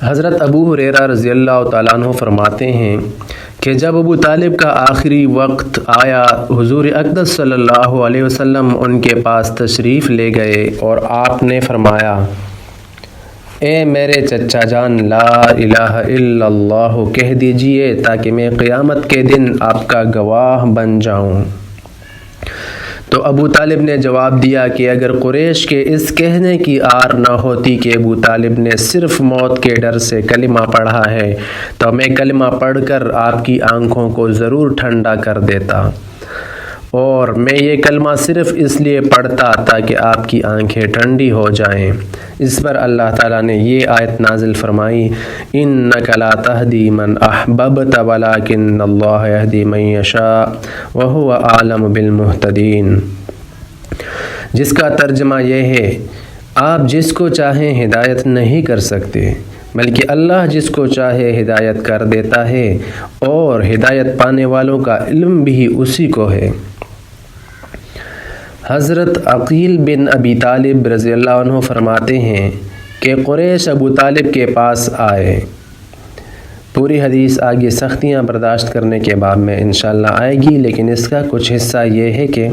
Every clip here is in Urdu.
حضرت ابو ہریرہ رضی اللہ تعالیٰ عنہ فرماتے ہیں کہ جب ابو طالب کا آخری وقت آیا، حضور اقدس صلی اللہ علیہ وسلم ان کے پاس تشریف لے گئے اور آپ نے فرمایا، اے میرے چچا جان، لا الہ الا اللہ کہہ دیجئے تاکہ میں قیامت کے دن آپ کا گواہ بن جاؤں۔ تو ابو طالب نے جواب دیا کہ اگر قریش کے اس کہنے کی آر نہ ہوتی کہ ابو طالب نے صرف موت کے ڈر سے کلمہ پڑھا ہے تو میں کلمہ پڑھ کر آپ کی آنکھوں کو ضرور ٹھنڈا کر دیتا، اور میں یہ کلمہ صرف اس لیے پڑھتا تاکہ آپ کی آنکھیں ٹھنڈی ہو جائیں۔ اس پر اللہ تعالیٰ نے یہ آیت نازل فرمائی، اِنَّكَ لَا تَهْدِي مَنْ أَحْبَبْتَ وَلَكِنَّ اللَّهَ يَهْدِي مَن يَشَاءُ وَهُوَ أَعْلَمُ بِالْمُهْتَدِينَ، جس کا ترجمہ یہ ہے، آپ جس کو چاہیں ہدایت نہیں کر سکتے، بلکہ اللہ جس کو چاہے ہدایت کر دیتا ہے، اور ہدایت پانے والوں کا علم بھی اسی کو ہے۔ حضرت عقیل بن ابی طالب رضی اللہ عنہ فرماتے ہیں کہ قریش ابو طالب کے پاس آئے۔ پوری حدیث آگے سختیاں برداشت کرنے کے باب میں انشاءاللہ آئے گی، لیکن اس کا کچھ حصہ یہ ہے کہ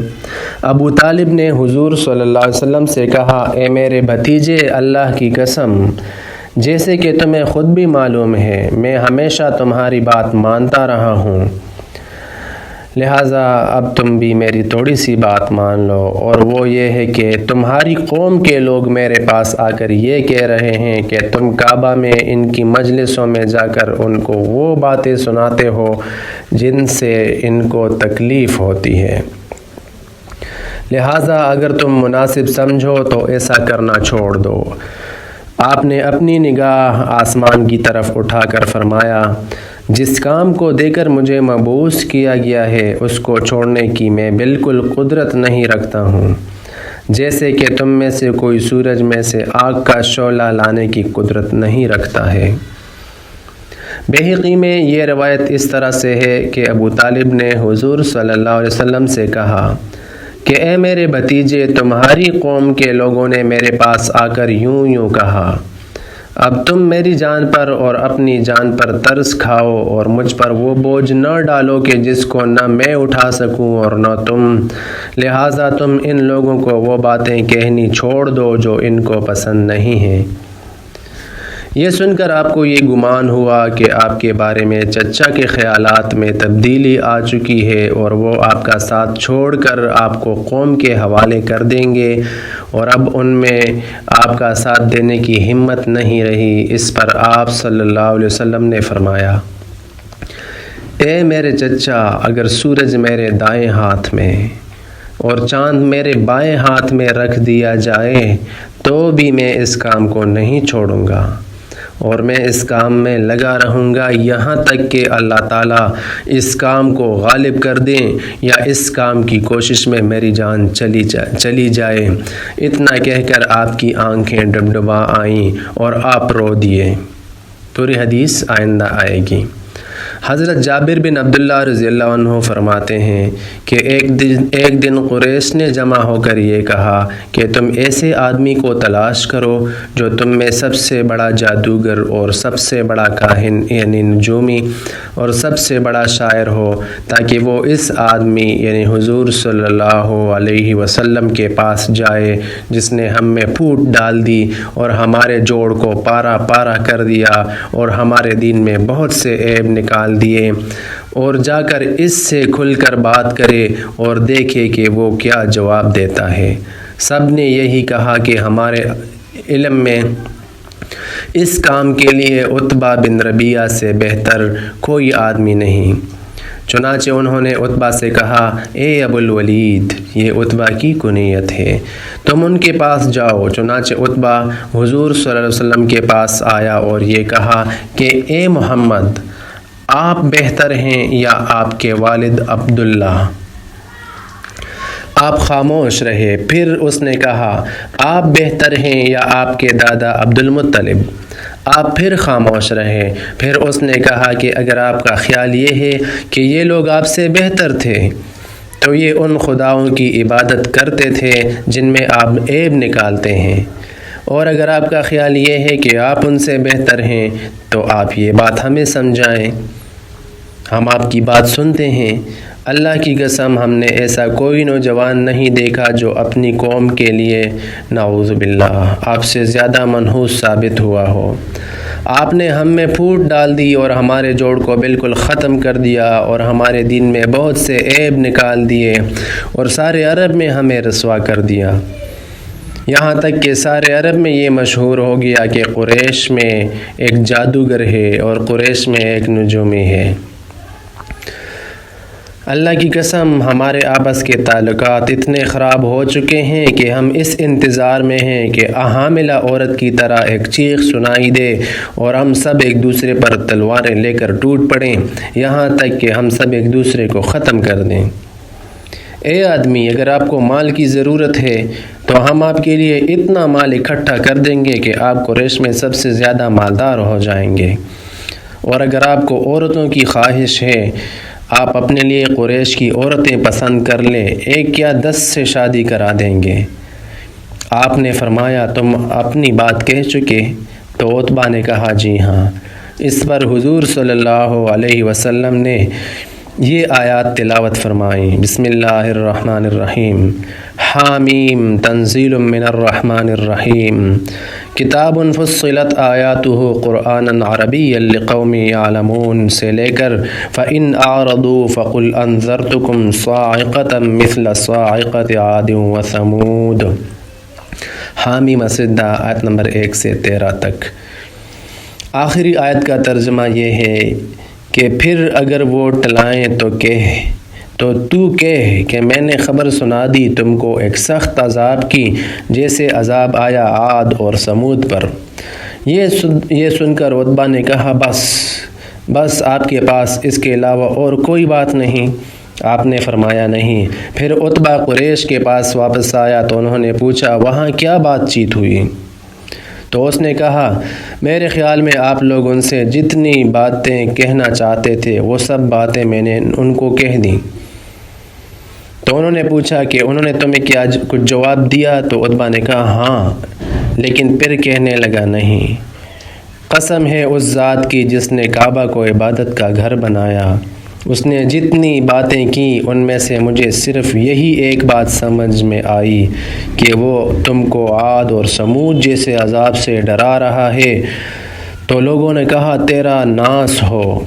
ابو طالب نے حضور صلی اللہ علیہ وسلم سے کہا، اے میرے بھتیجے، اللہ کی قسم، جیسے کہ تمہیں خود بھی معلوم ہے میں ہمیشہ تمہاری بات مانتا رہا ہوں، لہٰذا اب تم بھی میری تھوڑی سی بات مان لو، اور وہ یہ ہے کہ تمہاری قوم کے لوگ میرے پاس آ کر یہ کہہ رہے ہیں کہ تم کعبہ میں ان کی مجلسوں میں جا کر ان کو وہ باتیں سناتے ہو جن سے ان کو تکلیف ہوتی ہے، لہٰذا اگر تم مناسب سمجھو تو ایسا کرنا چھوڑ دو۔ آپ نے اپنی نگاہ آسمان کی طرف اٹھا کر فرمایا، جس کام کو دے کر مجھے مبعوث کیا گیا ہے اس کو چھوڑنے کی میں بالکل قدرت نہیں رکھتا ہوں، جیسے کہ تم میں سے کوئی سورج میں سے آگ کا شعلہ لانے کی قدرت نہیں رکھتا ہے۔ بہقی میں یہ روایت اس طرح سے ہے کہ ابو طالب نے حضور صلی اللہ علیہ وسلم سے کہا کہ اے میرے بھتیجے، تمہاری قوم کے لوگوں نے میرے پاس آ کر یوں کہا، اب تم میری جان پر اور اپنی جان پر ترس کھاؤ اور مجھ پر وہ بوجھ نہ ڈالو کہ جس کو نہ میں اٹھا سکوں اور نہ تم، لہٰذا تم ان لوگوں کو وہ باتیں کہنی چھوڑ دو جو ان کو پسند نہیں ہیں۔ یہ سن کر آپ کو یہ گمان ہوا کہ آپ کے بارے میں چچا کے خیالات میں تبدیلی آ چکی ہے اور وہ آپ کا ساتھ چھوڑ کر آپ کو قوم کے حوالے کر دیں گے، اور اب ان میں آپ کا ساتھ دینے کی ہمت نہیں رہی۔ اس پر آپ صلی اللہ علیہ وسلم نے فرمایا، اے میرے چچا، اگر سورج میرے دائیں ہاتھ میں اور چاند میرے بائیں ہاتھ میں رکھ دیا جائے تو بھی میں اس کام کو نہیں چھوڑوں گا، اور میں اس کام میں لگا رہوں گا یہاں تک کہ اللہ تعالیٰ اس کام کو غالب کر دیں یا اس کام کی کوشش میں میری جان چلی جائے۔ اتنا کہہ کر آپ کی آنکھیں ڈبڈبا آئیں اور آپ رو دیے۔ پوری حدیث آئندہ آئے گی۔ حضرت جابر بن عبداللہ رضی اللہ عنہ فرماتے ہیں کہ ایک دن قریش نے جمع ہو کر یہ کہا کہ تم ایسے آدمی کو تلاش کرو جو تم میں سب سے بڑا جادوگر اور سب سے بڑا کاہن یعنی نجومی اور سب سے بڑا شاعر ہو، تاکہ وہ اس آدمی یعنی حضور صلی اللہ علیہ وسلم کے پاس جائے جس نے ہم میں پھوٹ ڈال دی اور ہمارے جوڑ کو پارا پارا کر دیا اور ہمارے دین میں بہت سے عیب نکال دیے، اور جا کر اس سے کھل کر بات کرے اور دیکھے کہ وہ کیا جواب دیتا ہے۔ سب نے یہی کہا کہ ہمارے علم میں اس کام کے لیے عتبہ بن ربیعہ سے بہتر کوئی آدمی نہیں۔ چنانچہ انہوں نے عتبہ سے کہا، اے ابو الولید، یہ عتبہ کی کنیت ہے، تم ان کے پاس جاؤ۔ چنانچہ عتبہ حضور صلی اللہ علیہ وسلم کے پاس آیا اور یہ کہا کہ اے محمد، آپ بہتر ہیں یا آپ کے والد عبداللہ؟ آپ خاموش رہے۔ پھر اس نے کہا، آپ بہتر ہیں یا آپ کے دادا عبد المطلب؟ آپ پھر خاموش رہے۔ پھر اس نے کہا کہ اگر آپ کا خیال یہ ہے کہ یہ لوگ آپ سے بہتر تھے تو یہ ان خداؤں کی عبادت کرتے تھے جن میں آپ عیب نکالتے ہیں، اور اگر آپ کا خیال یہ ہے کہ آپ ان سے بہتر ہیں تو آپ یہ بات ہمیں سمجھائیں، ہم آپ کی بات سنتے ہیں۔ اللہ کی قسم ہم نے ایسا کوئی نوجوان نہیں دیکھا جو اپنی قوم کے لیے نعوذ باللہ آپ سے زیادہ منحوس ثابت ہوا ہو۔ آپ نے ہم میں پھوٹ ڈال دی اور ہمارے جوڑ کو بالکل ختم کر دیا اور ہمارے دین میں بہت سے عیب نکال دیے اور سارے عرب میں ہمیں رسوا کر دیا، یہاں تک کہ سارے عرب میں یہ مشہور ہو گیا کہ قریش میں ایک جادوگر ہے اور قریش میں ایک نجومی ہے۔ اللہ کی قسم ہمارے آپس کے تعلقات اتنے خراب ہو چکے ہیں کہ ہم اس انتظار میں ہیں کہ حاملہ عورت کی طرح ایک چیخ سنائی دے اور ہم سب ایک دوسرے پر تلواریں لے کر ٹوٹ پڑیں، یہاں تک کہ ہم سب ایک دوسرے کو ختم کر دیں۔ اے آدمی، اگر آپ کو مال کی ضرورت ہے تو ہم آپ کے لیے اتنا مال اکٹھا کر دیں گے کہ آپ قریش میں سب سے زیادہ مالدار ہو جائیں گے، اور اگر آپ کو عورتوں کی خواہش ہے آپ اپنے لیے قریش کی عورتیں پسند کر لیں، 1 یا 10 سے شادی کرا دیں گے۔ آپ نے فرمایا تم اپنی بات کہہ چکے؟ تو عتبہ نے کہا جی ہاں۔ اس پر حضور صلی اللہ علیہ وسلم نے یہ آیات تلاوت فرمائیں، بسم اللہ الرحمن الرحیم، حامیم تنزیل من الرحمن الرحیم، کتاب فصلت آیاتہ قرآنا عربیا لقوم یعلمون سے لے کر فإن أعرضوا فقل انذرتکم صاعقة مثل صاعقة عاد وثمود، حامیم سجدہ آیت نمبر 1 سے 13 تک۔ آخری آیت کا ترجمہ یہ ہے کہ پھر اگر وہ ٹلائیں تو کہہ کہ میں نے خبر سنا دی تم کو ایک سخت عذاب کی جیسے عذاب آیا عاد اور سمود پر۔ یہ سن کر عتبہ نے کہا بس آپ کے پاس اس کے علاوہ اور کوئی بات نہیں؟ آپ نے فرمایا نہیں۔ پھر عتبہ قریش کے پاس واپس آیا تو انہوں نے پوچھا وہاں کیا بات چیت ہوئی؟ تو اس نے کہا میرے خیال میں آپ لوگ ان سے جتنی باتیں کہنا چاہتے تھے وہ سب باتیں میں نے ان کو کہہ دیں۔ تو انہوں نے پوچھا کہ انہوں نے تمہیں کیا کچھ جواب دیا؟ تو عتبہ نے کہا ہاں، لیکن پھر کہنے لگا نہیں، قسم ہے اس ذات کی جس نے کعبہ کو عبادت کا گھر بنایا، اس نے جتنی باتیں کی ان میں سے مجھے صرف یہی ایک بات سمجھ میں آئی کہ وہ تم کو عاد اور سمود جیسے عذاب سے ڈرا رہا ہے۔ تو لوگوں نے کہا تیرا ناس ہو،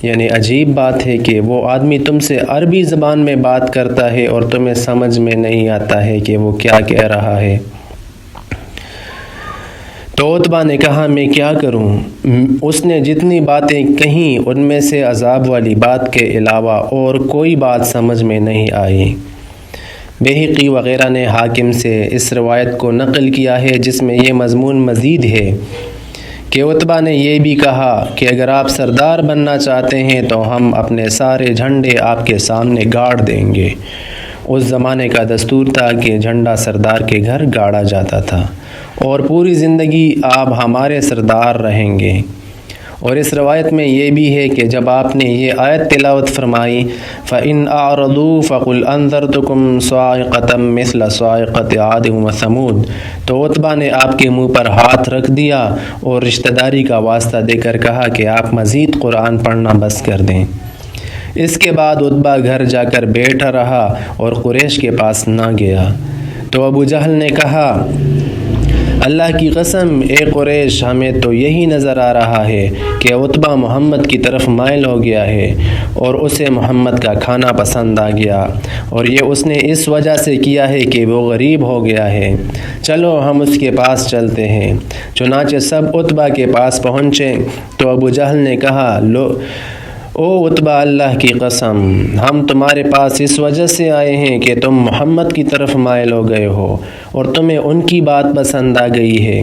یعنی عجیب بات ہے کہ وہ آدمی تم سے عربی زبان میں بات کرتا ہے اور تمہیں سمجھ میں نہیں آتا ہے کہ وہ کیا کہہ رہا ہے۔ تو عتبہ نے کہا میں کیا کروں؟ اس نے جتنی باتیں کہیں ان میں سے عذاب والی بات کے علاوہ اور کوئی بات سمجھ میں نہیں آئی۔ بہقی وغیرہ نے حاکم سے اس روایت کو نقل کیا ہے جس میں یہ مضمون مزید ہے کہ عتبہ نے یہ بھی کہا کہ اگر آپ سردار بننا چاہتے ہیں تو ہم اپنے سارے جھنڈے آپ کے سامنے گاڑ دیں گے۔ اس زمانے کا دستور تھا کہ جھنڈا سردار کے گھر گاڑا جاتا تھا اور پوری زندگی آپ ہمارے سردار رہیں گے۔ اور اس روایت میں یہ بھی ہے کہ جب آپ نے یہ آیت تلاوت فرمائی فَإِنْ أَعْرَضُوا فَقُلْ أَنذَرْتُكُمْ صَاعِقَةً مِثْلَ صَاعِقَةِ عَادٍ وَثَمُودَ، تو عتبہ نے آپ کے منہ پر ہاتھ رکھ دیا اور رشتہ داری کا واسطہ دے کر کہا کہ آپ مزید قرآن پڑھنا بس کر دیں۔ اس کے بعد عتبہ گھر جا کر بیٹھا رہا اور قریش کے پاس نہ گیا۔ تو ابو جہل نے کہا اللہ کی قسم اے قریش، ہمیں تو یہی نظر آ رہا ہے کہ عتبہ محمد کی طرف مائل ہو گیا ہے اور اسے محمد کا کھانا پسند آ گیا، اور یہ اس نے اس وجہ سے کیا ہے کہ وہ غریب ہو گیا ہے۔ چلو ہم اس کے پاس چلتے ہیں۔ چنانچہ سب عتبہ کے پاس پہنچے تو ابو جہل نے کہا او عتبہ، اللہ کی قسم ہم تمہارے پاس اس وجہ سے آئے ہیں کہ تم محمد کی طرف مائل ہو گئے ہو اور تمہیں ان کی بات پسند آ گئی ہے۔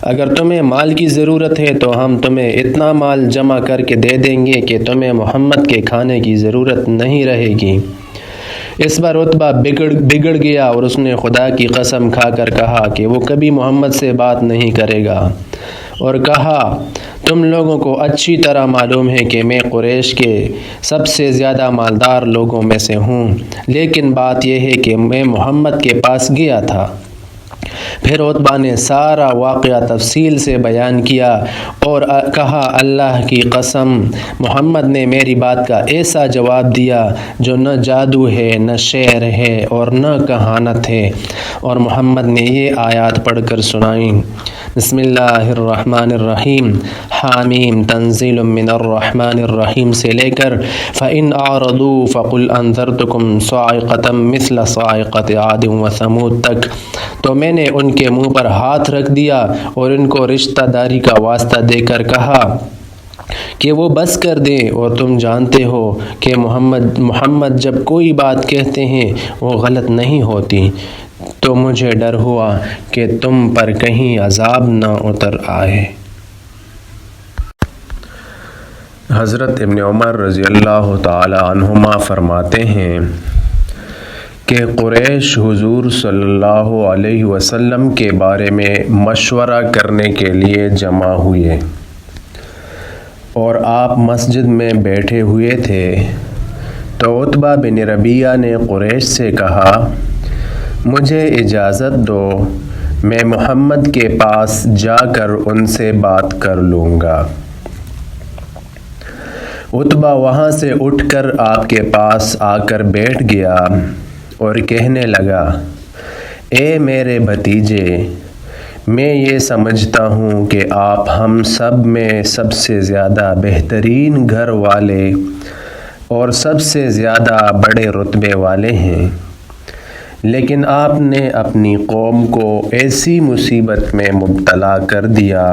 اگر تمہیں مال کی ضرورت ہے تو ہم تمہیں اتنا مال جمع کر کے دے دیں گے کہ تمہیں محمد کے کھانے کی ضرورت نہیں رہے گی۔ اس بار عتبہ بگڑ گیا اور اس نے خدا کی قسم کھا کر کہا کہ وہ کبھی محمد سے بات نہیں کرے گا، اور کہا تم لوگوں کو اچھی طرح معلوم ہے کہ میں قریش کے سب سے زیادہ مالدار لوگوں میں سے ہوں، لیکن بات یہ ہے کہ میں محمد کے پاس گیا تھا پھر عتبہ نے سارا واقعہ تفصیل سے بیان کیا اور کہا اللہ کی قسم محمد نے میری بات کا ایسا جواب دیا جو نہ جادو ہے نہ شعر ہے اور نہ کہانت ہے، اور محمد نے یہ آیات پڑھ کر سنائیں۔ بسم اللہ الرحمن الرحیم، حامیم تنزیل من الرحمن الرحیم سے لے کر فَإِنْ أَعْرَضُوا فَقُلْ أَنذَرْتُكُمْ صَاعِقَةً مِثْلَ صَاعِقَةِ عَادٍ وَثَمُودَ تک، تو میں نے ان کے منہ پر ہاتھ رکھ دیا اور ان کو رشتہ داری کا واسطہ دے کر کہا کہ وہ بس کر دیں، اور تم جانتے ہو کہ محمد جب کوئی بات کہتے ہیں وہ غلط نہیں ہوتی، تو مجھے ڈر ہوا کہ تم پر کہیں عذاب نہ اتر آئے۔ حضرت ابن عمر رضی اللہ تعالی عنہما فرماتے ہیں کہ قریش حضور صلی اللہ علیہ وسلم کے بارے میں مشورہ کرنے کے لیے جمع ہوئے، اور آپ مسجد میں بیٹھے ہوئے تھے، تو عتبہ بن ربیعہ نے قریش سے کہا مجھے اجازت دو، میں محمد کے پاس جا کر ان سے بات کر لوں گا۔ عتبہ وہاں سے اٹھ کر آپ کے پاس آ کر بیٹھ گیا اور کہنے لگا اے میرے بھتیجے، میں یہ سمجھتا ہوں کہ آپ ہم سب میں سب سے زیادہ بہترین گھر والے اور سب سے زیادہ بڑے رتبے والے ہیں، لیکن آپ نے اپنی قوم کو ایسی مصیبت میں مبتلا کر دیا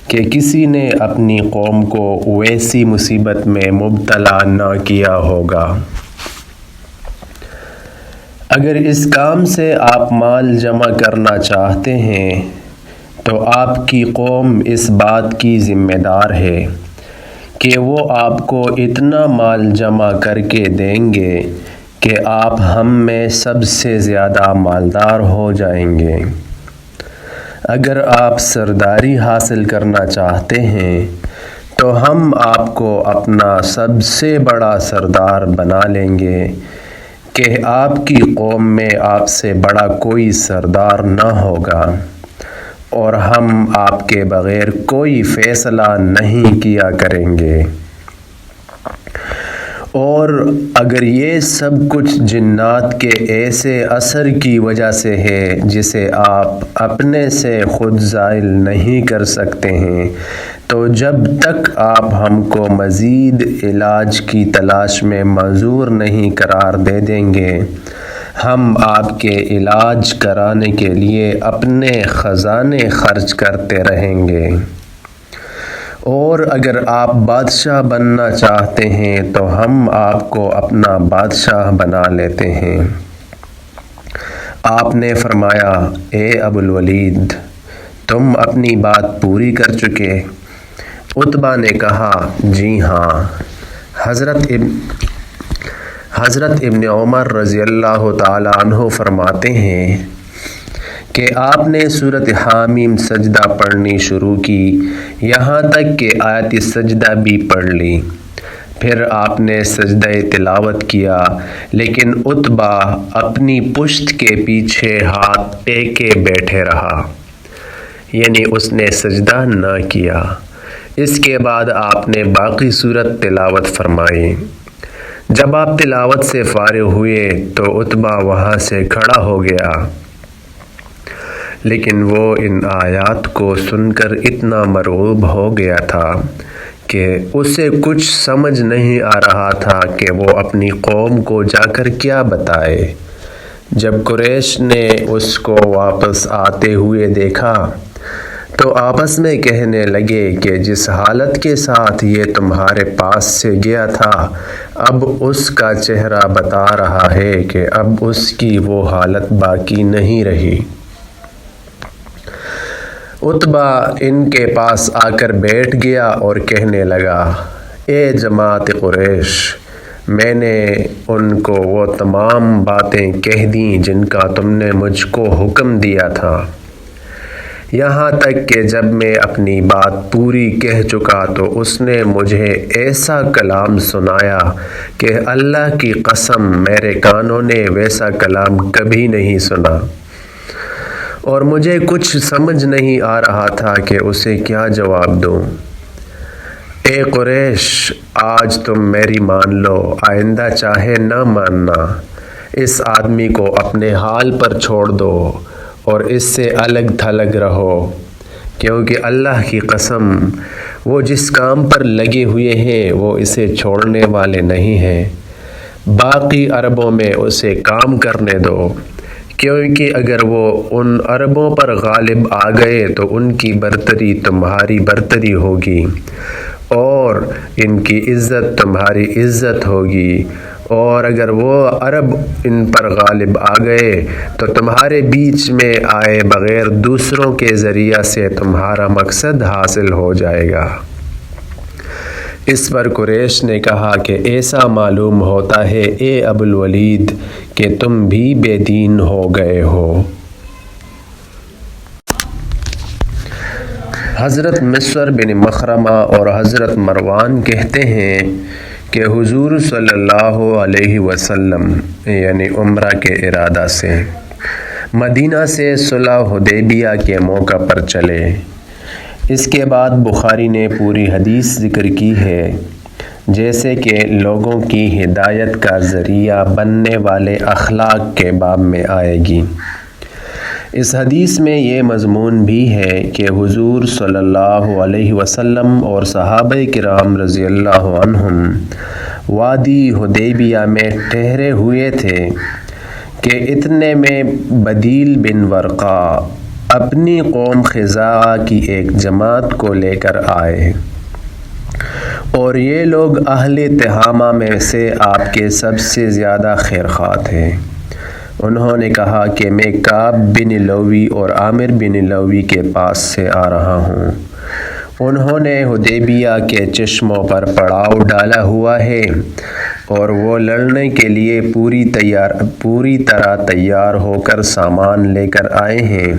کہ کسی نے اپنی قوم کو ویسی مصیبت میں مبتلا نہ کیا ہوگا۔ اگر اس کام سے آپ مال جمع کرنا چاہتے ہیں تو آپ کی قوم اس بات کی ذمہ دار ہے کہ وہ آپ کو اتنا مال جمع کر کے دیں گے کہ آپ ہم میں سب سے زیادہ مالدار ہو جائیں گے۔ اگر آپ سرداری حاصل کرنا چاہتے ہیں تو ہم آپ کو اپنا سب سے بڑا سردار بنا لیں گے کہ آپ کی قوم میں آپ سے بڑا کوئی سردار نہ ہوگا، اور ہم آپ کے بغیر کوئی فیصلہ نہیں کیا کریں گے۔ اور اگر یہ سب کچھ جنات کے ایسے اثر کی وجہ سے ہے جسے آپ اپنے سے خود زائل نہیں کر سکتے ہیں، تو جب تک آپ ہم کو مزید علاج کی تلاش میں معذور نہیں قرار دے دیں گے، ہم آپ کے علاج کرانے کے لیے اپنے خزانے خرچ کرتے رہیں گے۔ اور اگر آپ بادشاہ بننا چاہتے ہیں تو ہم آپ کو اپنا بادشاہ بنا لیتے ہیں۔ آپ نے فرمایا اے ابو الولید، تم اپنی بات پوری کر چکے؟ عتبہ نے کہا جی ہاں۔ حضرت ابن عمر رضی اللہ تعالی عنہ فرماتے ہیں کہ آپ نے سورۃ حامیم سجدہ پڑھنی شروع کی، یہاں تک کہ آیت سجدہ بھی پڑھ لی، پھر آپ نے سجدہ تلاوت کیا، لیکن عتبہ اپنی پشت کے پیچھے ہاتھ ٹیکے بیٹھے رہا، یعنی اس نے سجدہ نہ کیا۔ اس کے بعد آپ نے باقی سورت تلاوت فرمائی۔ جب آپ تلاوت سے فارغ ہوئے تو عتبہ وہاں سے کھڑا ہو گیا، لیکن وہ ان آیات کو سن کر اتنا مرعوب ہو گیا تھا کہ اسے کچھ سمجھ نہیں آ رہا تھا کہ وہ اپنی قوم کو جا کر کیا بتائے۔ جب قریش نے اس کو واپس آتے ہوئے دیکھا تو آپس میں کہنے لگے کہ جس حالت کے ساتھ یہ تمہارے پاس سے گیا تھا، اب اس کا چہرہ بتا رہا ہے کہ اب اس کی وہ حالت باقی نہیں رہی۔ عتبہ ان کے پاس آ کر بیٹھ گیا اور کہنے لگا اے جماعت قریش، میں نے ان کو وہ تمام باتیں کہہ دیں جن کا تم نے مجھ کو حکم دیا تھا، یہاں تک کہ جب میں اپنی بات پوری کہہ چکا تو اس نے مجھے ایسا کلام سنایا کہ اللہ کی قسم میرے کانوں نے ویسا کلام کبھی نہیں سنا۔ اور مجھے کچھ سمجھ نہیں آ رہا تھا کہ اسے کیا جواب دوں۔ اے قریش، آج تم میری مان لو، آئندہ چاہے نہ ماننا۔ اس آدمی کو اپنے حال پر چھوڑ دو اور اس سے الگ تھلگ رہو، کیونکہ اللہ کی قسم وہ جس کام پر لگے ہوئے ہیں وہ اسے چھوڑنے والے نہیں ہیں۔ باقی عربوں میں اسے کام کرنے دو، کیونکہ اگر وہ ان عربوں پر غالب آ گئے تو ان کی برتری تمہاری برتری ہوگی اور ان کی عزت تمہاری عزت ہوگی، اور اگر وہ عرب ان پر غالب آ گئے تو تمہارے بیچ میں آئے بغیر دوسروں کے ذریعہ سے تمہارا مقصد حاصل ہو جائے گا۔ اس پر قریش نے کہا کہ ایسا معلوم ہوتا ہے اے ابو الولید کہ تم بھی بے دین ہو گئے ہو۔ حضرت مسور بن مخرمہ اور حضرت مروان کہتے ہیں کہ حضور صلی اللہ علیہ وسلم یعنی عمرہ کے ارادہ سے مدینہ سے صلح حدیبیہ کے موقع پر چلے۔ اس کے بعد بخاری نے پوری حدیث ذکر کی ہے، جیسے کہ لوگوں کی ہدایت کا ذریعہ بننے والے اخلاق کے باب میں آئے گی۔ اس حدیث میں یہ مضمون بھی ہے کہ حضور صلی اللہ علیہ وسلم اور صحابہ کرام رضی اللہ عنہم وادی حدیبیہ میں ٹھہرے ہوئے تھے کہ اتنے میں بدیل بن ورقہ اپنی قوم خزاعہ کی ایک جماعت کو لے کر آئے، اور یہ لوگ اہل تہامہ میں سے آپ کے سب سے زیادہ خیرخواہ تھے۔ انہوں نے کہا کہ میں کعب بن لوی اور عامر بن لوی کے پاس سے آ رہا ہوں۔ انہوں نے حدیبیہ کے چشموں پر پڑاؤ ڈالا ہوا ہے اور وہ لڑنے کے لیے پوری طرح تیار ہو کر سامان لے کر آئے ہیں،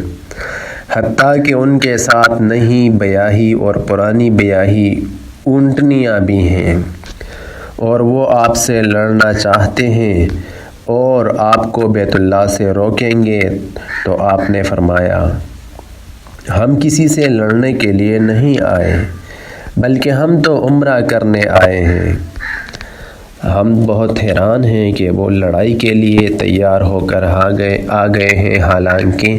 حتیٰ کہ ان کے ساتھ نئی بیاہی اور پرانی بیاہی اونٹنیاں بھی ہیں، اور وہ آپ سے لڑنا چاہتے ہیں اور آپ کو بیت اللہ سے روکیں گے۔ تو آپ نے فرمایا، ہم کسی سے لڑنے کے لیے نہیں آئے، بلکہ ہم تو عمرہ کرنے آئے ہیں۔ ہم بہت حیران ہیں کہ وہ لڑائی کے لیے تیار ہو کر آ گئے ہیں، حالانکہ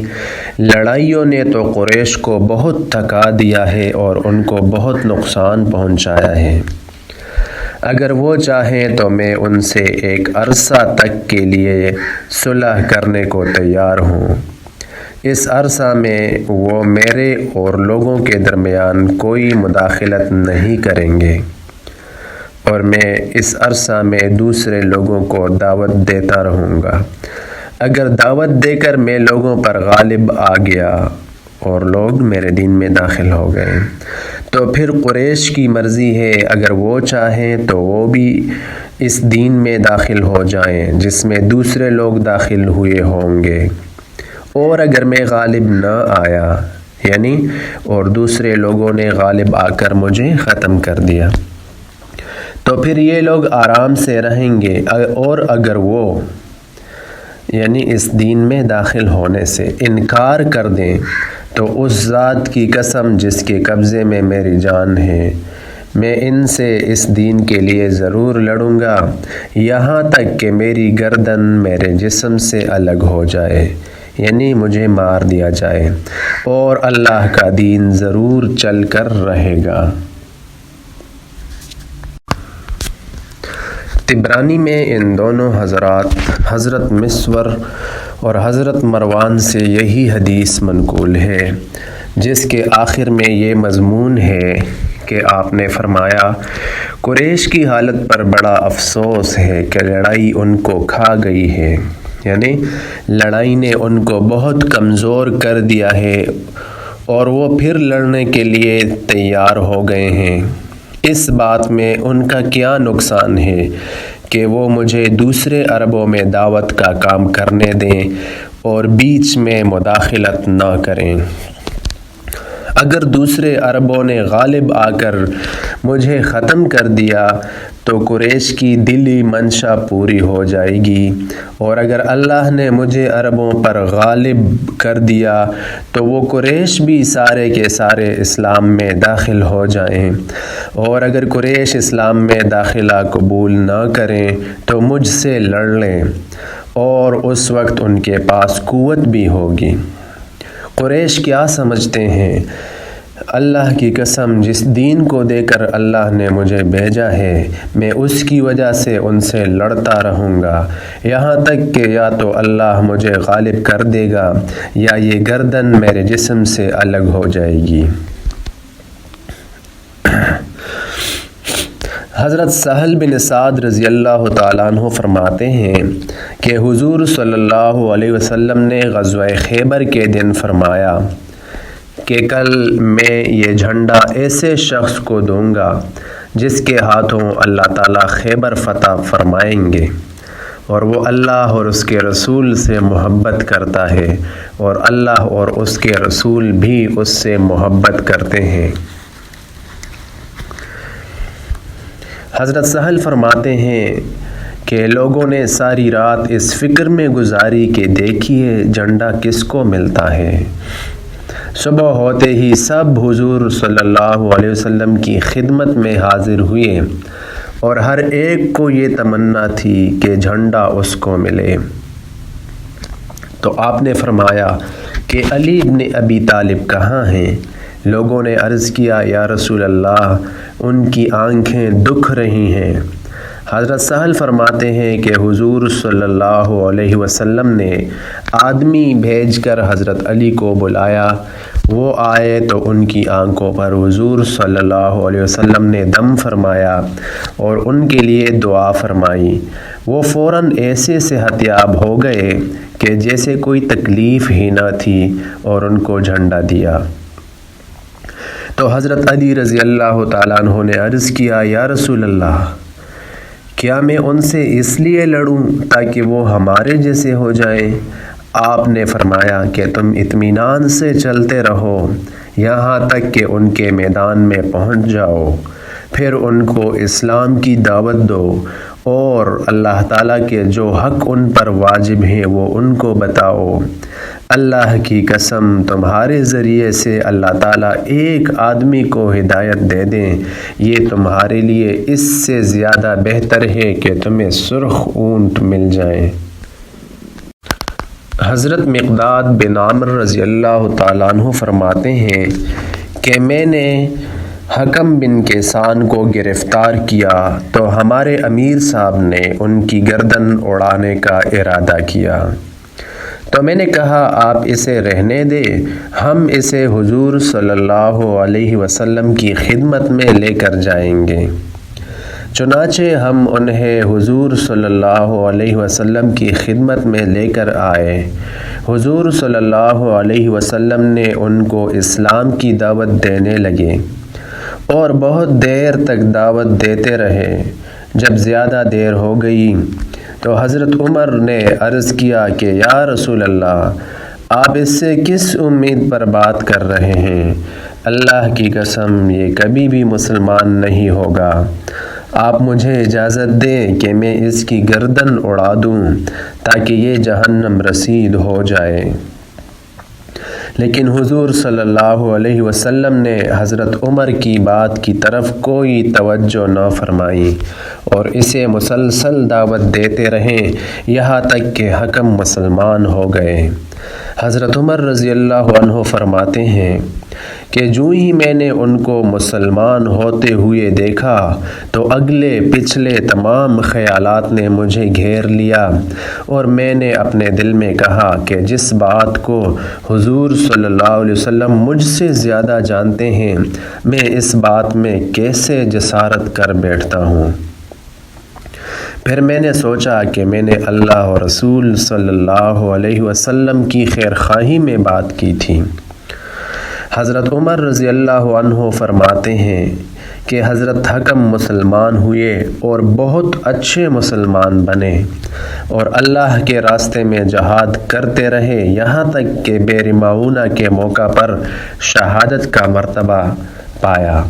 لڑائیوں نے تو قریش کو بہت تھکا دیا ہے اور ان کو بہت نقصان پہنچایا ہے۔ اگر وہ چاہیں تو میں ان سے ایک عرصہ تک کے لیے صلح کرنے کو تیار ہوں۔ اس عرصہ میں وہ میرے اور لوگوں کے درمیان کوئی مداخلت نہیں کریں گے، اور میں اس عرصہ میں دوسرے لوگوں کو دعوت دیتا رہوں گا۔ اگر دعوت دے کر میں لوگوں پر غالب آ گیا اور لوگ میرے دین میں داخل ہو گئے تو پھر قریش کی مرضی ہے، اگر وہ چاہیں تو وہ بھی اس دین میں داخل ہو جائیں جس میں دوسرے لوگ داخل ہوئے ہوں گے، اور اگر میں غالب نہ آیا اور دوسرے لوگوں نے غالب آ کر مجھے ختم کر دیا تو پھر یہ لوگ آرام سے رہیں گے، اور اگر وہ اس دین میں داخل ہونے سے انکار کر دیں تو اس ذات کی قسم جس کے قبضے میں میری جان ہے، میں ان سے اس دین کے لیے ضرور لڑوں گا یہاں تک کہ میری گردن میرے جسم سے الگ ہو جائے، مجھے مار دیا جائے، اور اللہ کا دین ضرور چل کر رہے گا۔ طبرانی میں ان دونوں حضرات حضرت مسور اور حضرت مروان سے یہی حدیث منقول ہے، جس کے آخر میں یہ مضمون ہے کہ آپ نے فرمایا، قریش کی حالت پر بڑا افسوس ہے کہ لڑائی ان کو کھا گئی ہے، لڑائی نے ان کو بہت کمزور کر دیا ہے اور وہ پھر لڑنے کے لیے تیار ہو گئے ہیں۔ اس بات میں ان کا کیا نقصان ہے کہ وہ مجھے دوسرے عربوں میں دعوت کا کام کرنے دیں اور بیچ میں مداخلت نہ کریں۔ اگر دوسرے عربوں نے غالب آ کر مجھے ختم کر دیا تو قریش کی دلی منشا پوری ہو جائے گی، اور اگر اللہ نے مجھے عربوں پر غالب کر دیا تو وہ قریش بھی سارے کے سارے اسلام میں داخل ہو جائیں، اور اگر قریش اسلام میں داخلہ قبول نہ کریں تو مجھ سے لڑ لیں، اور اس وقت ان کے پاس قوت بھی ہوگی۔ قریش کیا سمجھتے ہیں؟ اللہ کی قسم، جس دین کو دے کر اللہ نے مجھے بھیجا ہے میں اس کی وجہ سے ان سے لڑتا رہوں گا، یہاں تک کہ یا تو اللہ مجھے غالب کر دے گا یا یہ گردن میرے جسم سے الگ ہو جائے گی۔ حضرت سہل بن سعد رضی اللہ تعالیٰ عنہ فرماتے ہیں کہ حضور صلی اللہ علیہ وسلم نے غزوہ خیبر کے دن فرمایا کہ کل میں یہ جھنڈا ایسے شخص کو دوں گا جس کے ہاتھوں اللہ تعالیٰ خیبر فتح فرمائیں گے، اور وہ اللہ اور اس کے رسول سے محبت کرتا ہے، اور اللہ اور اس کے رسول بھی اس سے محبت کرتے ہیں۔ حضرت سہل فرماتے ہیں کہ لوگوں نے ساری رات اس فکر میں گزاری کہ دیکھیے جھنڈا کس کو ملتا ہے۔ صبح ہوتے ہی سب حضور صلی اللہ علیہ وسلم کی خدمت میں حاضر ہوئے، اور ہر ایک کو یہ تمنا تھی کہ جھنڈا اس کو ملے۔ تو آپ نے فرمایا کہ علی بن ابی طالب کہاں ہیں؟ لوگوں نے عرض کیا یا رسول اللہ، ان کی آنکھیں دکھ رہی ہیں۔ حضرت سہل فرماتے ہیں کہ حضور صلی اللہ علیہ وسلم نے آدمی بھیج کر حضرت علی کو بلایا، وہ آئے تو ان کی آنکھوں پر حضور صلی اللہ علیہ وسلم نے دم فرمایا اور ان کے لیے دعا فرمائی۔ وہ فوراً ایسے صحت یاب ہو گئے کہ جیسے کوئی تکلیف ہی نہ تھی، اور ان کو جھنڈا دیا۔ تو حضرت علی رضی اللہ تعالیٰ عنہ نے عرض کیا یا رسول اللہ، کیا میں ان سے اس لیے لڑوں تاکہ وہ ہمارے جیسے ہو جائیں؟ آپ نے فرمایا کہ تم اطمینان سے چلتے رہو یہاں تک کہ ان کے میدان میں پہنچ جاؤ، پھر ان کو اسلام کی دعوت دو، اور اللہ تعالیٰ کے جو حق ان پر واجب ہیں وہ ان کو بتاؤ۔ اللہ کی قسم، تمہارے ذریعے سے اللہ تعالیٰ ایک آدمی کو ہدایت دے دیں، یہ تمہارے لیے اس سے زیادہ بہتر ہے کہ تمہیں سرخ اونٹ مل جائیں۔ حضرت مقداد بن عامر رضی اللہ تعالیٰ عنہ فرماتے ہیں کہ میں نے حکم بن کیسان کو گرفتار کیا تو ہمارے امیر صاحب نے ان کی گردن اڑانے کا ارادہ کیا، تو میں نے کہا آپ اسے رہنے دیں، ہم اسے حضور صلی اللہ علیہ وسلم کی خدمت میں لے کر جائیں گے۔ چنانچہ ہم انہیں حضور صلی اللہ علیہ وسلم کی خدمت میں لے کر آئے۔ حضور صلی اللہ علیہ وسلم نے ان کو اسلام کی دعوت دینے لگے، اور بہت دیر تک دعوت دیتے رہے۔ جب زیادہ دیر ہو گئی تو حضرت عمر نے عرض کیا کہ یا رسول اللہ، آپ اس سے کس امید پر بات کر رہے ہیں؟ اللہ کی قسم، یہ کبھی بھی مسلمان نہیں ہوگا۔ آپ مجھے اجازت دیں کہ میں اس کی گردن اڑا دوں تاکہ یہ جہنم رسید ہو جائے۔ لیکن حضور صلی اللہ علیہ وسلم نے حضرت عمر کی بات کی طرف کوئی توجہ نہ فرمائی، اور اسے مسلسل دعوت دیتے رہے یہاں تک کہ حکم مسلمان ہو گئے۔ حضرت عمر رضی اللہ عنہ فرماتے ہیں کہ جو ہی میں نے ان کو مسلمان ہوتے ہوئے دیکھا تو اگلے پچھلے تمام خیالات نے مجھے گھیر لیا، اور میں نے اپنے دل میں کہا کہ جس بات کو حضور صلی اللہ علیہ وسلم مجھ سے زیادہ جانتے ہیں، میں اس بات میں کیسے جسارت کر بیٹھتا ہوں۔ پھر میں نے سوچا کہ میں نے اللہ اور رسول صلی اللہ علیہ وسلم کی خیر خواہی میں بات کی تھی۔ حضرت عمر رضی اللہ عنہ فرماتے ہیں کہ حضرت حکم مسلمان ہوئے اور بہت اچھے مسلمان بنے اور اللہ کے راستے میں جہاد کرتے رہے یہاں تک کہ بیر معونہ کے موقع پر شہادت کا مرتبہ پایا،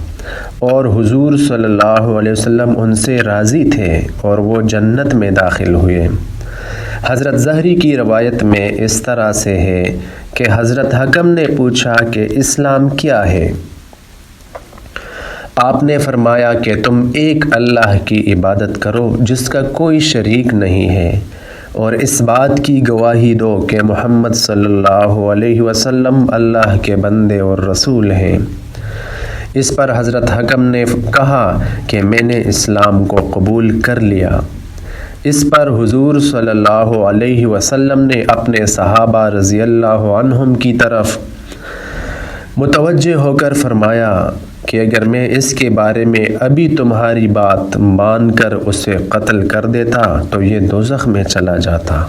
اور حضور صلی اللہ علیہ وسلم ان سے راضی تھے اور وہ جنت میں داخل ہوئے۔ حضرت زہری کی روایت میں اس طرح سے ہے کہ حضرت حکم نے پوچھا کہ اسلام کیا ہے؟ آپ نے فرمایا کہ تم ایک اللہ کی عبادت کرو جس کا کوئی شریک نہیں ہے، اور اس بات کی گواہی دو کہ محمد صلی اللہ علیہ وسلم اللہ کے بندے اور رسول ہیں۔ اس پر حضرت حکم نے کہا کہ میں نے اسلام کو قبول کر لیا۔ اس پر حضور صلی اللہ علیہ وسلم نے اپنے صحابہ رضی اللہ عنہم کی طرف متوجہ ہو کر فرمایا کہ اگر میں اس کے بارے میں ابھی تمہاری بات مان کر اسے قتل کر دیتا تو یہ دوزخ میں چلا جاتا۔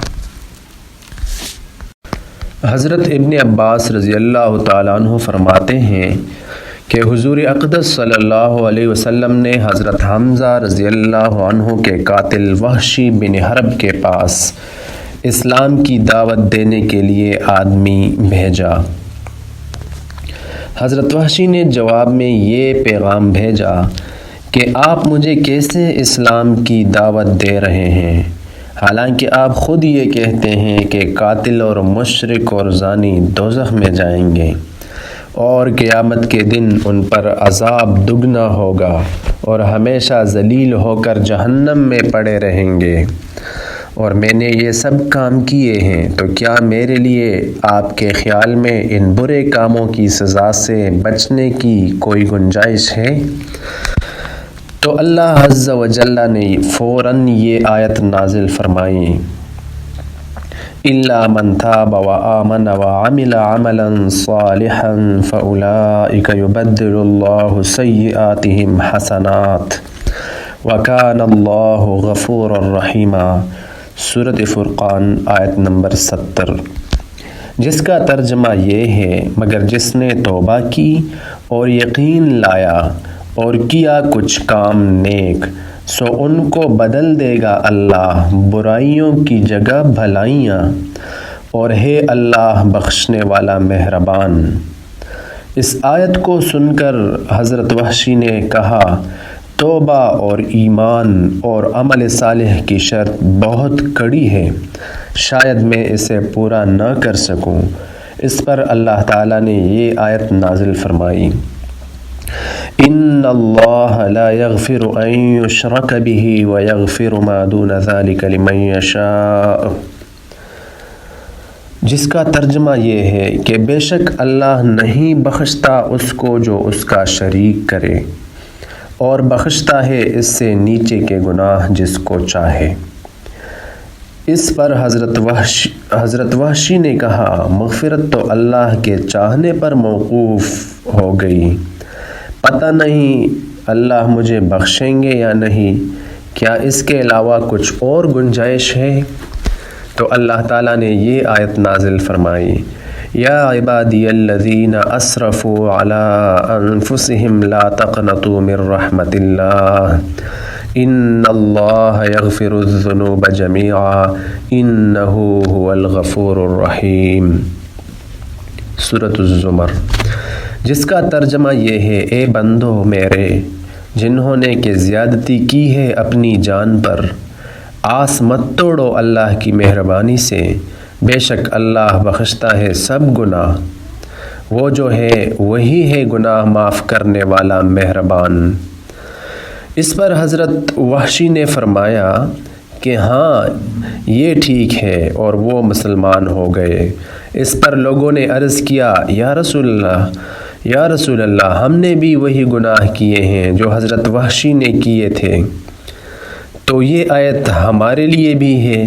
حضرت ابن عباس رضی اللہ تعالیٰ عنہ فرماتے ہیں کہ حضور اقدس صلی اللہ علیہ وسلم نے حضرت حمزہ رضی اللہ عنہ کے قاتل وحشی بن حرب کے پاس اسلام کی دعوت دینے کے لیے آدمی بھیجا۔ حضرت وحشی نے جواب میں یہ پیغام بھیجا کہ آپ مجھے کیسے اسلام کی دعوت دے رہے ہیں، حالانکہ آپ خود یہ کہتے ہیں کہ قاتل اور مشرک اور زانی دوزخ میں جائیں گے، اور قیامت کے دن ان پر عذاب دگنا ہوگا اور ہمیشہ ذلیل ہو کر جہنم میں پڑے رہیں گے، اور میں نے یہ سب کام کیے ہیں، تو کیا میرے لیے آپ کے خیال میں ان برے کاموں کی سزا سے بچنے کی کوئی گنجائش ہے؟ تو اللہ عز و جل نے فوراً یہ آیت نازل فرمائی، إِلَّا مَنْ تَابَ وَآمَنَ وَعَمِلَ عَمَلًا صَالِحًا فَأُولَٰئِكَ يُبَدِّلُ اللَّهُ سَيِّئَاتِهِمْ حَسَنَاتٍ وَكَانَ اللَّهُ غَفُورًا رَحِيمًا۔ سورۃ فرقان آیت نمبر 70، جس کا ترجمہ یہ ہے مگر جس نے توبہ کی اور یقین لایا اور کیا کچھ کام نیک، سو ان کو بدل دے گا اللہ برائیوں کی جگہ بھلائیاں، اور ہے اللہ بخشنے والا مہربان۔ اس آیت کو سن کر حضرت وحشی نے کہا، توبہ اور ایمان اور عمل صالح کی شرط بہت کڑی ہے، شاید میں اسے پورا نہ کر سکوں۔ اس پر اللہ تعالیٰ نے یہ آیت نازل فرمائی، ان اللہ لا یغفر ان یشرک بہ ویغفر ما دون ذلک لمن یشاء، جس کا ترجمہ یہ ہے کہ بے شک اللہ نہیں بخشتا اس کو جو اس کا شریک کرے، اور بخشتا ہے اس سے نیچے کے گناہ جس کو چاہے۔ اس پر حضرت وحشی نے کہا، مغفرت تو اللہ کے چاہنے پر موقوف ہو گئی، پتہ نہیں اللہ مجھے بخشیں گے یا نہیں، کیا اس کے علاوہ کچھ اور گنجائش ہے؟ تو اللہ تعالیٰ نے یہ آیت نازل فرمائی، یا عبادی الذین اسرفوا علی انفسہم لا تقنطوا من رحمت اللہ ان اللہ یغفر الذنوب جمیعا انہ هو الغفور الرحیم۔ سورۃ الزمر، جس کا ترجمہ یہ ہے، اے بندو میرے جنہوں نے کہ زیادتی کی ہے اپنی جان پر، آس مت توڑو اللہ کی مہربانی سے، بے شک اللہ بخشتا ہے سب گناہ، وہ جو ہے وہی ہے گناہ معاف کرنے والا مہربان۔ اس پر حضرت وحشی نے فرمایا کہ ہاں یہ ٹھیک ہے، اور وہ مسلمان ہو گئے۔ اس پر لوگوں نے عرض کیا، یا رسول اللہ، ہم نے بھی وہی گناہ کیے ہیں جو حضرت وحشی نے کیے تھے، تو یہ آیت ہمارے لیے بھی ہے؟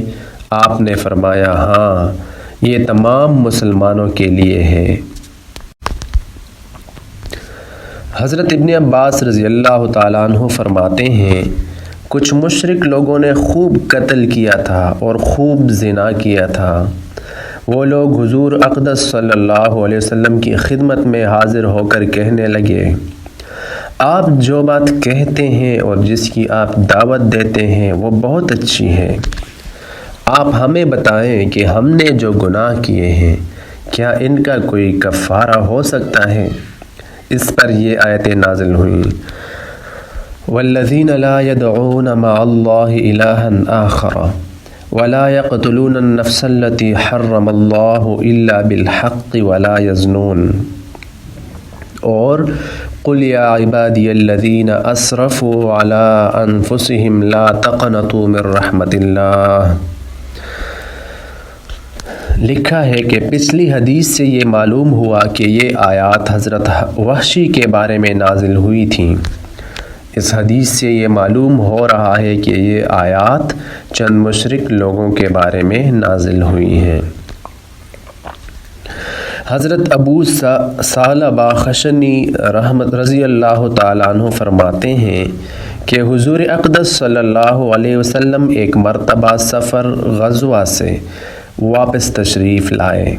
آپ نے فرمایا، ہاں یہ تمام مسلمانوں کے لیے ہے۔ حضرت ابن عباس رضی اللہ تعالیٰ عنہ فرماتے ہیں، کچھ مشرک لوگوں نے خوب قتل کیا تھا اور خوب زنا کیا تھا، وہ لوگ حضور اقدس صلی اللہ علیہ وسلم کی خدمت میں حاضر ہو کر کہنے لگے، آپ جو بات کہتے ہیں اور جس کی آپ دعوت دیتے ہیں وہ بہت اچھی ہے۔ آپ ہمیں بتائیں کہ ہم نے جو گناہ کیے ہیں کیا ان کا کوئی کفارہ ہو سکتا ہے؟ اس پر یہ آیتیں نازل ہوئیں، وَالَّذِينَ لَا يَدْعُونَ مَعَ اللَّهِ إِلَٰهًا آخَرَ وَلَا يَقْتُلُونَ النَّفْسَ الَّتِي حَرَّمَ اللَّهُ إِلَّا بِالْحَقِّ وَلَا يَزْنُونَ، اور قُلْ يَا عِبَادِيَ الَّذِينَ أَسْرَفُوا عَلَىٰ أَنفُسِهِمْ لَا تَقْنَطُوا مِن رَحْمَةِ اللَّهِ۔ لکھا ہے کہ پچھلی حدیث سے یہ معلوم ہوا کہ یہ آیات حضرت وحشی کے بارے میں نازل ہوئی تھیں۔ اس حدیث سے یہ معلوم ہو رہا ہے کہ یہ آیات چند مشرک لوگوں کے بارے میں نازل ہوئی ہیں۔ حضرت ابو ثعلبہ خشنی رضی اللہ تعالیٰ عنہ فرماتے ہیں کہ حضور اقدس صلی اللہ علیہ وسلم ایک مرتبہ سفر غزوہ سے واپس تشریف لائے۔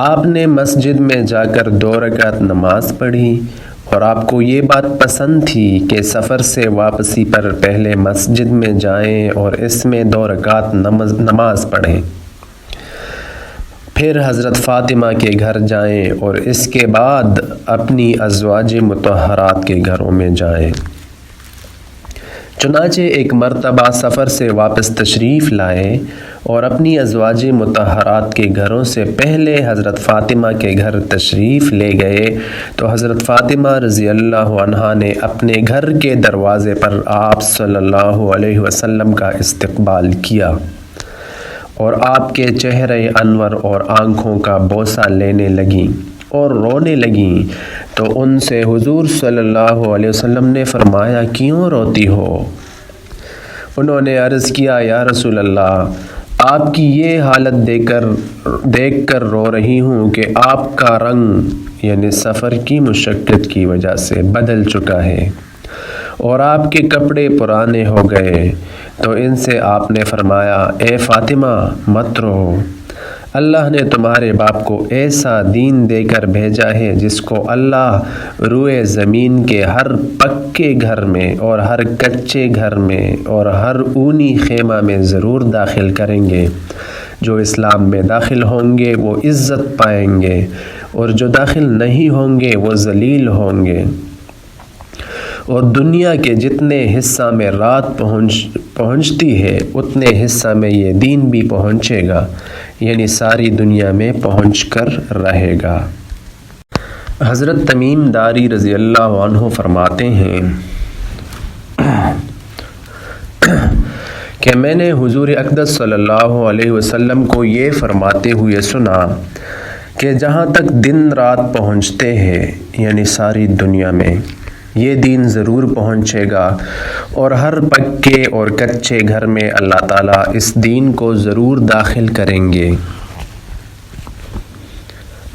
آپ نے مسجد میں جا کر 2 رکعت نماز پڑھی اور آپ کو یہ بات پسند تھی کہ سفر سے واپسی پر پہلے مسجد میں جائیں اور اس میں 2 رکعت نماز پڑھیں، پھر حضرت فاطمہ کے گھر جائیں اور اس کے بعد اپنی ازواج مطہرات کے گھروں میں جائیں۔ چنانچہ ایک مرتبہ سفر سے واپس تشریف لائے اور اپنی ازواج مطہرات کے گھروں سے پہلے حضرت فاطمہ کے گھر تشریف لے گئے تو حضرت فاطمہ رضی اللہ عنہا نے اپنے گھر کے دروازے پر آپ صلی اللہ علیہ وسلم کا استقبال کیا اور آپ کے چہرے انور اور آنکھوں کا بوسہ لینے لگیں اور رونے لگیں، تو ان سے حضور صلی اللہ علیہ وسلم نے فرمایا، کیوں روتی ہو؟ انہوں نے عرض کیا، یا رسول اللہ، آپ کی یہ حالت دیکھ کر رو رہی ہوں کہ آپ کا رنگ یعنی سفر کی مشقت کی وجہ سے بدل چکا ہے اور آپ کے کپڑے پرانے ہو گئے۔ تو ان سے آپ نے فرمایا، اے فاطمہ مت رو، اللہ نے تمہارے باپ کو ایسا دین دے کر بھیجا ہے جس کو اللہ روئے زمین کے ہر پکے گھر میں اور ہر کچے گھر میں اور ہر اونی خیمہ میں ضرور داخل کریں گے۔ جو اسلام میں داخل ہوں گے وہ عزت پائیں گے اور جو داخل نہیں ہوں گے وہ ذلیل ہوں گے، اور دنیا کے جتنے حصہ میں رات پہنچتی ہے اتنے حصہ میں یہ دین بھی پہنچے گا، یعنی ساری دنیا میں پہنچ کر رہے گا۔ حضرت تمیم داری رضی اللہ عنہ فرماتے ہیں کہ میں نے حضور اقدس صلی اللہ علیہ وسلم کو یہ فرماتے ہوئے سنا کہ جہاں تک دن رات پہنچتے ہیں یعنی ساری دنیا میں یہ دین ضرور پہنچے گا، اور ہر پکے اور کچے گھر میں اللہ تعالیٰ اس دین کو ضرور داخل کریں گے،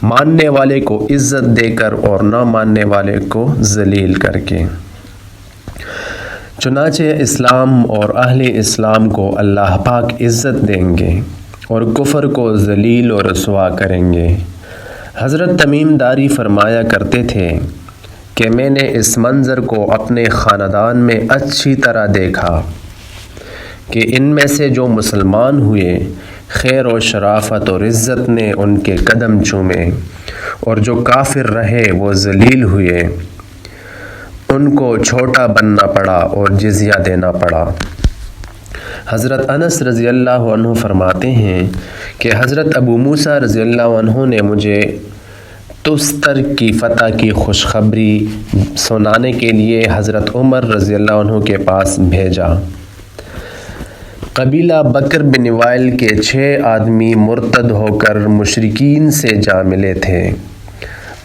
ماننے والے کو عزت دے کر اور نہ ماننے والے کو ذلیل کر کے۔ چنانچہ اسلام اور اہل اسلام کو اللہ پاک عزت دیں گے اور کفر کو ذلیل و رسوا کریں گے۔ حضرت تمیم داری فرمایا کرتے تھے کہ میں نے اس منظر کو اپنے خاندان میں اچھی طرح دیکھا کہ ان میں سے جو مسلمان ہوئے خیر و شرافت اور عزت نے ان کے قدم چومے، اور جو کافر رہے وہ ذلیل ہوئے، ان کو چھوٹا بننا پڑا اور جزیہ دینا پڑا۔ حضرت انس رضی اللہ عنہ فرماتے ہیں کہ حضرت ابو موسیٰ رضی اللہ عنہ نے مجھے تستر کی فتح کی خوشخبری سنانے کے لیے حضرت عمر رضی اللہ عنہ کے پاس بھیجا۔ قبیلہ بکر بن وائل کے 6 آدمی مرتد ہو کر مشرکین سے جا ملے تھے۔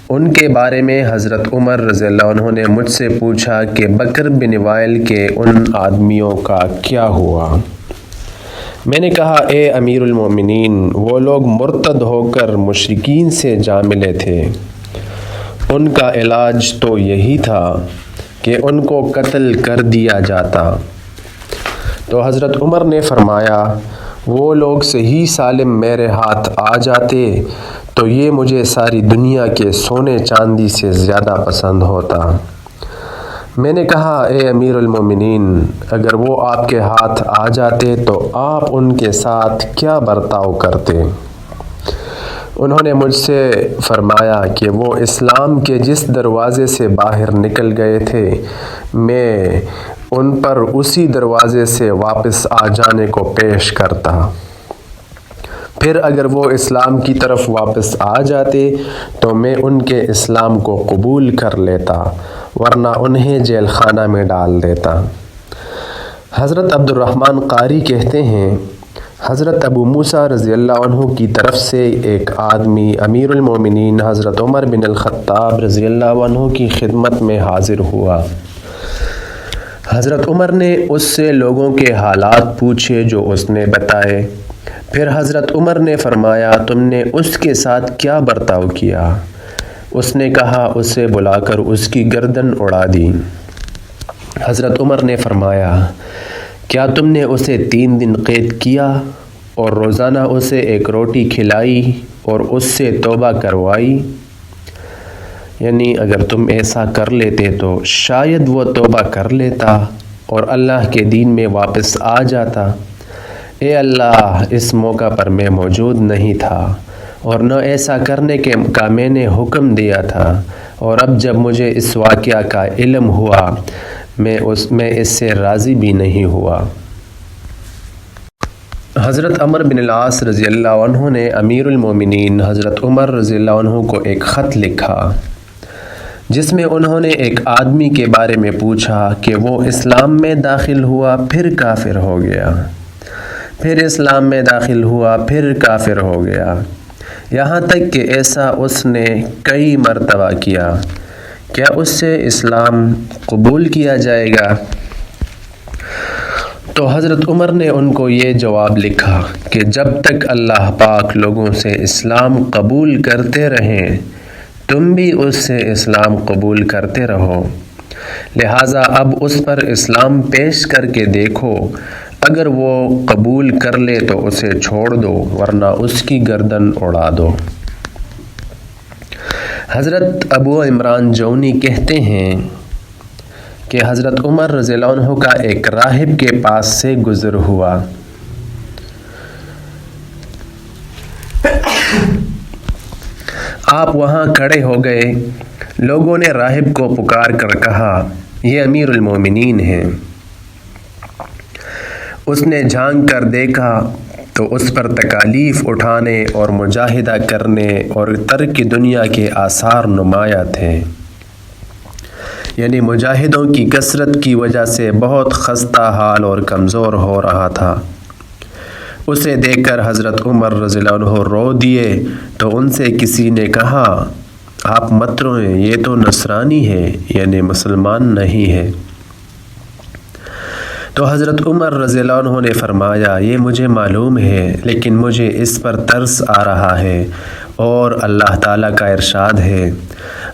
ان کے بارے میں حضرت عمر رضی اللہ عنہ نے مجھ سے پوچھا کہ بکر بن وائل کے ان آدمیوں کا کیا ہوا؟ میں نے کہا، اے امیر المومنین، وہ لوگ مرتد ہو کر مشرکین سے جا ملے تھے، ان کا علاج تو یہی تھا کہ ان کو قتل کر دیا جاتا۔ تو حضرت عمر نے فرمایا، وہ لوگ صحیح سالم میرے ہاتھ آ جاتے تو یہ مجھے ساری دنیا کے سونے چاندی سے زیادہ پسند ہوتا۔ میں نے کہا اے امیر المومنین، اگر وہ آپ کے ہاتھ آ جاتے تو آپ ان کے ساتھ کیا برتاؤ کرتے؟ انہوں نے مجھ سے فرمایا کہ وہ اسلام کے جس دروازے سے باہر نکل گئے تھے میں ان پر اسی دروازے سے واپس آ جانے کو پیش کرتا، پھر اگر وہ اسلام کی طرف واپس آ جاتے تو میں ان کے اسلام کو قبول کر لیتا، ورنہ انہیں جیل خانہ میں ڈال دیتا۔ حضرت عبد الرحمن قاری کہتے ہیں، حضرت ابو موسیٰ رضی اللہ عنہ کی طرف سے ایک آدمی امیر المومنین حضرت عمر بن الخطاب رضی اللہ عنہ کی خدمت میں حاضر ہوا۔ حضرت عمر نے اس سے لوگوں کے حالات پوچھے جو اس نے بتائے۔ پھر حضرت عمر نے فرمایا، تم نے اس کے ساتھ کیا برتاؤ کیا؟ اس نے کہا، اسے بلا کر اس کی گردن اڑا دی۔ حضرت عمر نے فرمایا، کیا تم نے اسے 3 دن قید کیا اور روزانہ اسے ایک روٹی کھلائی اور اس سے توبہ کروائی؟ یعنی اگر تم ایسا کر لیتے تو شاید وہ توبہ کر لیتا اور اللہ کے دین میں واپس آ جاتا۔ اے اللہ، اس موقع پر میں موجود نہیں تھا اور نہ ایسا کرنے کا میں نے حکم دیا تھا، اور اب جب مجھے اس واقعہ کا علم ہوا میں اس سے راضی بھی نہیں ہوا۔ حضرت عمر بن العاص رضی اللہ عنہ نے امیر المومنین حضرت عمر رضی اللہ عنہ کو ایک خط لکھا جس میں انہوں نے ایک آدمی کے بارے میں پوچھا کہ وہ اسلام میں داخل ہوا پھر کافر ہو گیا، پھر اسلام میں داخل ہوا پھر کافر ہو گیا، یہاں تک کہ ایسا اس نے کئی مرتبہ کیا، کیا اس سے اسلام قبول کیا جائے گا؟ تو حضرت عمر نے ان کو یہ جواب لکھا کہ جب تک اللہ پاک لوگوں سے اسلام قبول کرتے رہیں تم بھی اس سے اسلام قبول کرتے رہو، لہٰذا اب اس پر اسلام پیش کر کے دیکھو، اگر وہ قبول کر لے تو اسے چھوڑ دو، ورنہ اس کی گردن اڑا دو۔ حضرت ابو عمران جونی کہتے ہیں کہ حضرت عمر رضی اللہ عنہ کا ایک راہب کے پاس سے گزر ہوا۔ آپ وہاں کھڑے ہو گئے، لوگوں نے راہب کو پکار کر کہا، یہ امیر المومنین ہیں۔ اس نے جھانک کر دیکھا تو اس پر تکالیف اٹھانے اور مجاہدہ کرنے اور ترک دنیا کے آثار نمایاں تھے، یعنی مجاہدوں کی کثرت کی وجہ سے بہت خستہ حال اور کمزور ہو رہا تھا۔ اسے دیکھ کر حضرت عمر رضی اللہ عنہ رو دیے تو ان سے کسی نے کہا، آپ مت روئیں، یہ تو نصرانی ہے، یعنی مسلمان نہیں ہے۔ تو حضرت عمر رضی اللہ عنہ نے فرمایا، یہ مجھے معلوم ہے، لیکن مجھے اس پر ترس آ رہا ہے، اور اللہ تعالیٰ کا ارشاد ہے،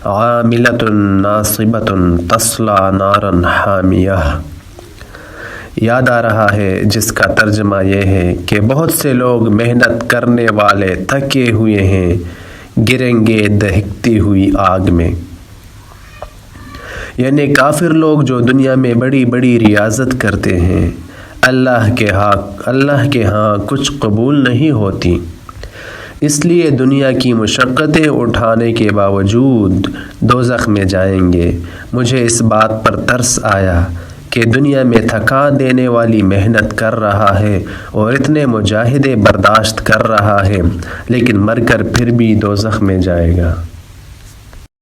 عاملۃ ناصبۃ تصلی نارا حامیہ، یاد آ رہا ہے جس کا ترجمہ یہ ہے کہ بہت سے لوگ محنت کرنے والے تھکے ہوئے ہیں، گریں گے دہکتی ہوئی آگ میں۔ یعنی کافر لوگ جو دنیا میں بڑی بڑی ریاضت کرتے ہیں، اللہ کے ہاں کچھ قبول نہیں ہوتی، اس لیے دنیا کی مشقتیں اٹھانے کے باوجود دوزخ میں جائیں گے۔ مجھے اس بات پر ترس آیا کہ دنیا میں تھکا دینے والی محنت کر رہا ہے اور اتنے مجاہدے برداشت کر رہا ہے، لیکن مر کر پھر بھی دوزخ میں جائے گا۔